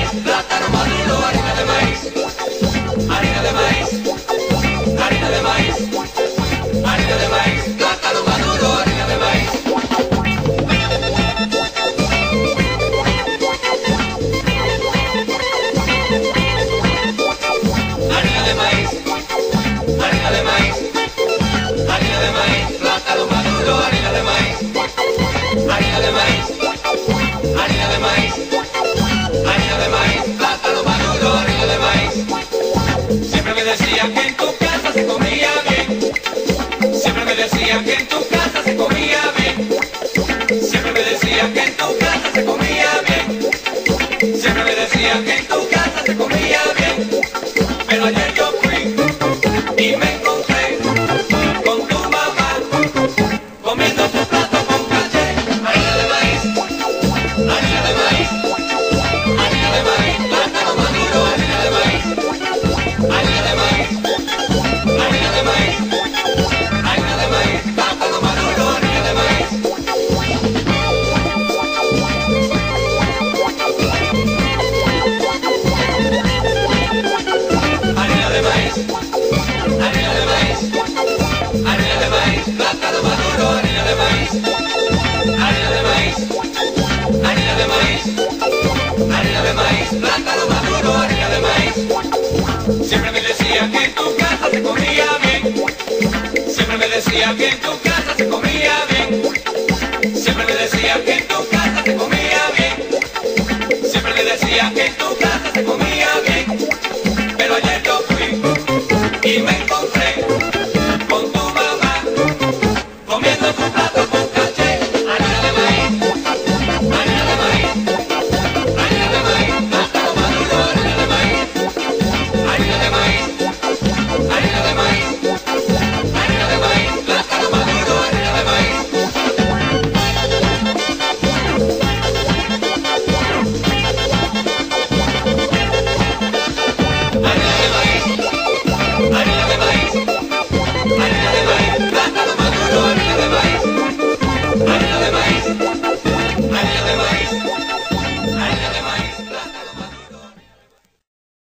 maíz, plátano maduro, harina de maíz, harina de maíz, harina de maíz, harina de maíz, plátano maduro, harina de maíz. Harina de maíz, harina de maíz, harina de maíz, plátano maduro, harina de maíz, harina de maíz, harina de maíz, harina de maíz, plátano maduro, harina de maíz. Siempre me decían que en tu casa se comía bien, siempre me decían que en tu casa se comía bien, siempre me decían que en tu casa se comía bien, siempre me decían que en tu casa se comía bien. Pero ayer yo fui y me encontré con tu mamá comiendo tu plato con caché. Harina de maíz, harina de maíz, harina de maíz, plátano maduro, harina de maíz, harina de maíz, harina de maíz, harina de maíz, plátano maduro, harina de maíz. Harina de maíz, harina de maíz, harina de maíz, plátano maduro, harina de maíz, harina de maíz, harina de maíz, harina de maíz, plátano maduro, harina de maíz. Siempre me decían que en tu casa se comía bien, siempre me decían que en tu casa se comía bien, siempre me decían que en tu casa se comía bien, siempre me decían que en tu casa se comía bien. Pero ayer yo fui y me encontré